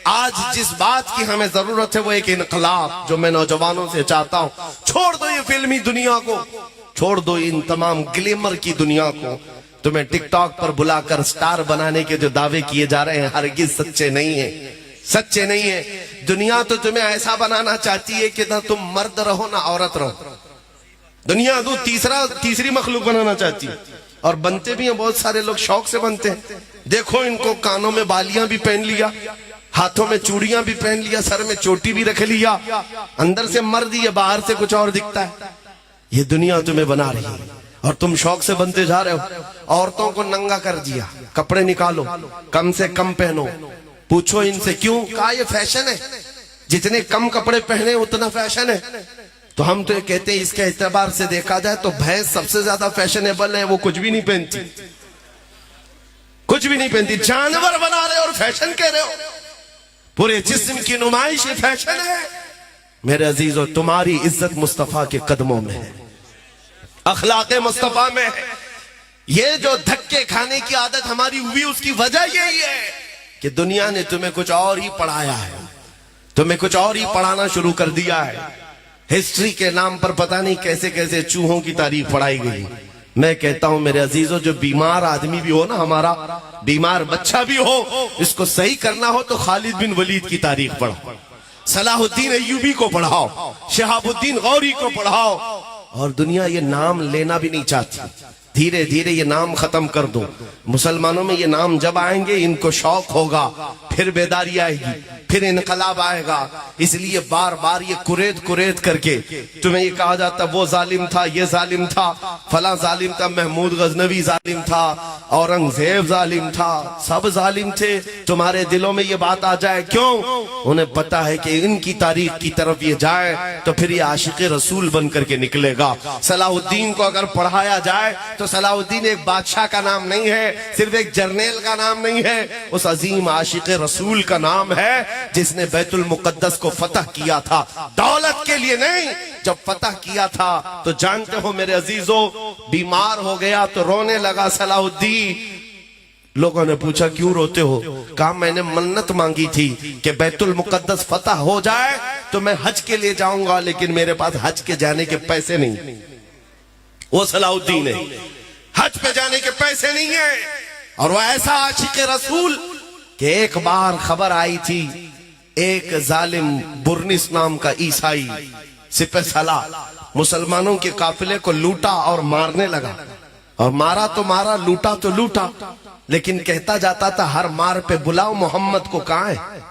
आज जिस बात की हमें जरूरत है वो एक इनकलाब, जो मैं नौजवानों से चाहता हूं, छोड़ दो ये फिल्मी दुनिया को, छोड़ दो इन तमाम ग्लैमर की दुनिया को। तुम्हें टिकटॉक पर बुलाकर स्टार बनाने के जो दावे किए जा रहे हैं हरगिज सच्चे नहीं है, सच्चे नहीं है। दुनिया तो तुम्हें ऐसा बनाना चाहती है कि ना तुम मर्द रहो ना औरत रहो। दुनिया तो तीसरी मखलूक बनाना चाहती है, और बनते भी हैं बहुत सारे लोग, शौक से बनते हैं। देखो इनको कानों में बालियां भी पहन लिया, हाथों में चूड़ियां भी पहन लिया, सर में चोटी भी रख लिया, अंदर से मर्द ही है, बाहर से कुछ और दिखता है। ये दुनिया तुम्हें बना रही है और तुम शौक से बनते जा रहे हो। औरतों को नंगा कर दिया, कपड़े निकालो, कम से कम पहनो। पूछो इनसे क्यों? कहा ये फैशन है, जितने कम कपड़े पहने उतना फैशन है। तो हम तो ये कहते हैं इसके एतबार से देखा जाए तो भैंस सबसे ज्यादा फैशनेबल है, वो कुछ भी नहीं पहनती, कुछ भी नहीं पहनती। जानवर बना रहे हो और फैशन कह रहे हो, पूरे जिस्म की नुमाइश ये फैशन है। मेरे अजीजों, तुम्हारी इज्जत मुस्तफा के कदमों में है, अखलाक मुस्तफा में है। ये जो धक्के खाने की आदत हमारी हुई उसकी वजह यही है कि दुनिया ने तुम्हें कुछ और ही पढ़ाया है, तुम्हें कुछ और ही पढ़ाना शुरू कर दिया है। हिस्ट्री के नाम पर पता नहीं कैसे कैसे चूहों की तारीख पढ़ाई गई। मैं कहता हूं मेरे अजीजों, जो बीमार आदमी भी हो ना, हमारा बीमार बच्चा भी हो, इसको सही करना हो तो खालिद बिन वलीद की तारीख पढ़ो, सलाहुद्दीन अय्यूबी को पढ़ाओ, शहाबुद्दीन गौरी को पढ़ाओ। और दुनिया ये नाम लेना भी नहीं चाहती। धीरे धीरे ये नाम खत्म कर दो। मुसलमानों में ये नाम जब आएंगे इनको शौक होगा, फिर बेदारी आएगी, फिर इनकलाब आएगा। इसलिए बार बार ये कुरेद करके तुम्हें ये कहा जाता वो जालिम था, ये जालिम था, फला जालिम था, महमूद गजनवी जालिम था, औरंगजेब जालिम था, सब जालिम थे। तुम्हारे दिलों में ये बात आ जाए क्यों? उन्हें पता है कि इनकी तारीख की तरफ ये जाए तो फिर ये आशिक रसूल बन करके निकलेगा। सलाहुद्दीन को अगर पढ़ाया जाए तो सलाहुद्दीन एक बादशाह का नाम नहीं है, सिर्फ एक जर्नेल का नाम नहीं है, उस अजीम आशिक रसूल का नाम है जिसने बैतुल मुकद्दस को फतह किया था, दौलत के लिए नहीं। जब फतह किया था तो जानते हो मेरे अजीजों, बीमार हो गया तो रोने लगा सलाहुद्दीन। लोगों ने पूछा क्यों रोते हो? कहा मैंने मन्नत मांगी थी कि बैतुल मुकद्दस फतह हो जाए तो मैं हज के लिए जाऊंगा, लेकिन मेरे पास हज के जाने के पैसे नहीं। वो सलाहुद्दीन है, हज पे जाने के पैसे नहीं है। और वो ऐसा आशिक रसूल कि एक बार खबर आई थी, एक जालिम बुर्निस नाम का ईसाई सिपह सलाह मुसलमानों के काफिले को लूटा और मारने लगा। और मारा तो मारा, लूटा तो लूटा, लेकिन कहता जाता था हर मार पे बुलाओ मोहम्मद को, कहां है?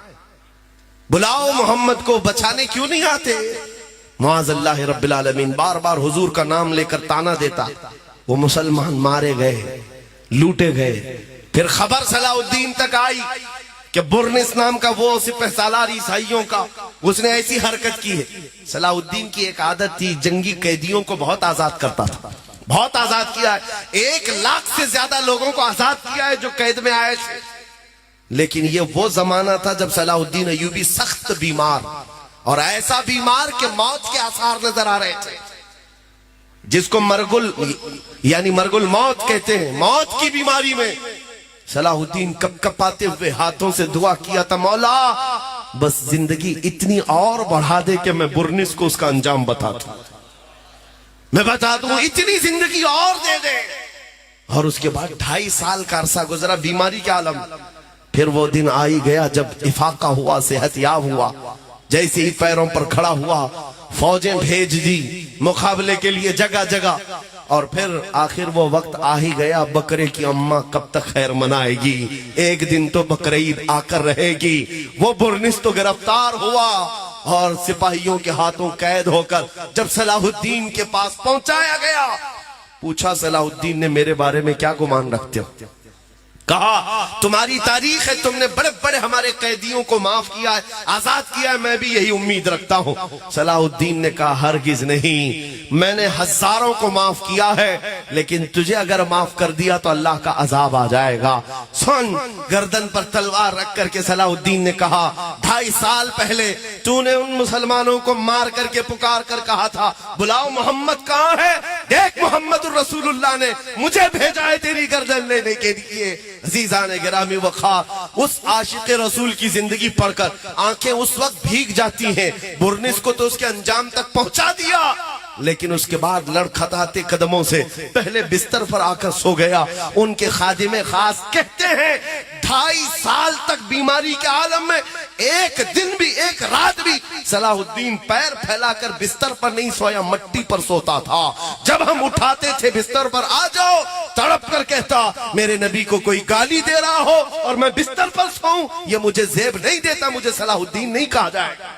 बुलाओ मोहम्मद को, बचाने क्यों नहीं आते? मुआज़ल्लाह रब्बिल आलमीन बार बार हुजूर का नाम लेकर ताना देता। वो मुसलमान मारे गए, लूटे गए। फिर खबर सलाहुद्दीन तक आई कि बुर्निस नाम का वो सिपह सालार ईसाइयों का, उसने ऐसी हरकत की है। सलाहुद्दीन की एक आदत थी, जंगी कैदियों को बहुत आजाद करता था, बहुत आजाद किया है। 1 लाख से ज्यादा लोगों को आजाद किया है जो कैद में आए थे। लेकिन ये वो जमाना था जब सलाहुद्दीन अय्यूबी सख्त बीमार, और ऐसा बीमार कि मौत के आसार नजर आ रहे थे, जिसको मरगुल यानी मरगुल मौत कहते हैं। मौत की बीमारी में सलाहुद्दीन कपकपाते हुए हाथों से दुआ किया था, मौला बस जिंदगी इतनी और बढ़ा दे कि मैं बुर्निस को उसका अंजाम बता दूं, मैं बता दूं, इतनी जिंदगी और दे दे। और उसके बाद 2.5 साल का अरसा गुजरा बीमारी के आलम। फिर वो दिन आ ही गया जब इफाका हुआ, सेहतयाब हुआ। जैसे ही पैरों पर खड़ा हुआ, फौजें भेज दी मुकाबले के लिए जगह जगह। और फिर आखिर वो वक्त आ ही गया, बकरे की अम्मा कब तक खैर मनाएगी, एक दिन तो बकरीद आकर रहेगी। वो बुर्निस तो गिरफ्तार हुआ और सिपाहियों के हाथों कैद होकर जब सलाहुद्दीन के पास पहुंचाया गया, पूछा सलाहुद्दीन ने मेरे बारे में क्या गुमान रखते हो? कहा तुम्हारी तारीख है, तुमने बड़े बड़े हमारे कैदियों को माफ किया है, आजाद किया है, मैं भी यही उम्मीद रखता हूं। सलाहुद्दीन ने कहा हरगिज नहीं, मैंने हजारों को माफ किया है, लेकिन तुझे अगर माफ कर दिया तो अल्लाह का अजाब आ जाएगा। सुन, गर्दन पर तलवार रख करके सलाहुद्दीन ने कहा, 2.5 साल पहले तूने उन मुसलमानों को मार करके पुकार कर कहा था, बुलाओ मोहम्मद कहाँ है, देख मोहम्मद रसूलुल्लाह ने मुझे भेजा है तेरी गर्दन लेने के लिए। अजीजान गिरामी वक़ार, उस आशिक रसूल की जिंदगी पढ़कर आंखें उस वक्त भीग जाती हैं। बुरनिस को तो उसके अंजाम तक पहुंचा दिया, लेकिन उसके बाद लड़खड़ाते कदमों से पहले बिस्तर पर आकर सो गया। उनके खादिमे खास कहते हैं 2.5 साल तक बीमारी के आलम में एक दिन भी एक रात भी सलाहुद्दीन पैर फैलाकर बिस्तर पर नहीं सोया, मट्टी पर सोता था। जब हम उठाते थे बिस्तर पर, आ जाओ, तड़प कर कहता, मेरे नबी को कोई गाली दे रहा हो और मैं बिस्तर पर सोऊं, ये मुझे जेब नहीं देता, मुझे सलाहुद्दीन नहीं कहा जाएगा।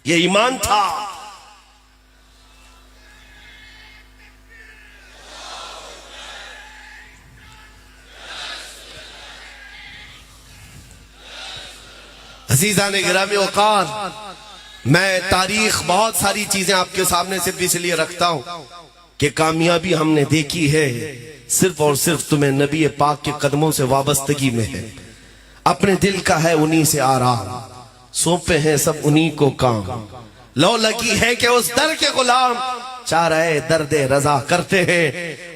ये ईमान था। अजीज़ान गिरामी वक़ार, मैं तारीख बहुत सारी चीजें आपके सामने सिर्फ इसलिए रखता हूं कि कामयाबी हमने देखी है सिर्फ और सिर्फ तुम्हें नबी पाक के कदमों से वाबस्तगी में है। अपने दिल का है उन्हीं से आराम, सौंपे हैं सब उन्हीं को काम। लो लगी है कि उस दर के गुलाम, चाराए दर्द रजा करते हैं।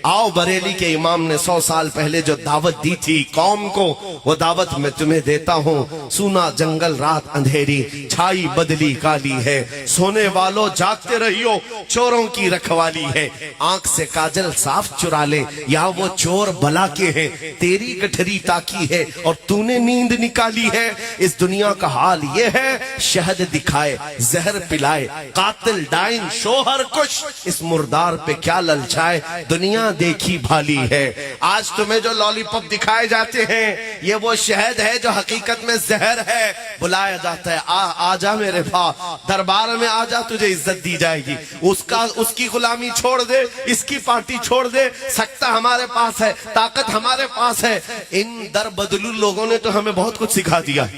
आओ, बरेली के इमाम ने 100 साल पहले जो दावत दी थी कौम को, वो दावत मैं तुम्हें देता हूँ। सूना जंगल रात अंधेरी, छाई बदली काली है, सोने वालों जागते रहियो, चोरों की रखवाली है। आंख से काजल साफ चुरा ले, या वो चोर भला के हैं, तेरी गठरी ताकी है और तूने नींद निकाली है। इस दुनिया का हाल ये है, शहद दिखाए जहर पिलाए, कातिल डाइन शोहर कुश, इस मुर्दार पे क्या ललचाए, दुनिया देखी भाली है। आज तुम्हें जो लॉलीपॉप दिखाए जाते हैं, ये वो शहद है जो हकीकत में जहर है। बुलाया जाता है, आजा मेरे भाई, दरबार में आजा, तुझे इज्जत दी जाएगी। उसकी गुलामी छोड़ दे, इसकी पार्टी छोड़ दे, सत्ता हमारे पास है, ताकत हमारे पास है। इन दर बदलू लोगों ने तो हमें बहुत कुछ सिखा दिया।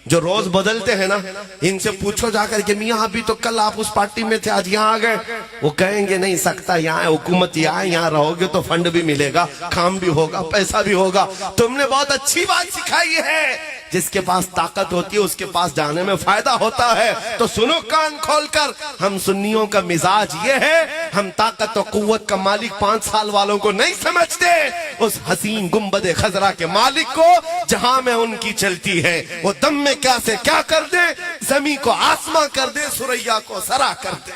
जो रोज बदलते हैं ना, इनसे पूछो जाकर के, मियाँ अभी तो कल आप उस पार्टी में थे, आज यहाँ आ गए। वो कहेंगे नहीं, सकता यहाँ है, हुकूमत यहाँ है, यहाँ रहोगे तो फंड भी मिलेगा, काम भी होगा, पैसा भी होगा। तुमने बहुत अच्छी बात सिखाई है, जिसके पास ताकत होती है उसके पास जाने में फायदा होता है। तो सुनो कान खोलकर, हम सुन्नियों का मिजाज ये है, हम ताकत और कुव्वत का मालिक 5 साल वालों को नहीं समझते, उस हसीन गुंबद खजरा के मालिक को, जहां में उनकी चलती है। वो दम में क्या से क्या कर दे, जमी को आसमां कर दे, सुरैया को सरा कर दे।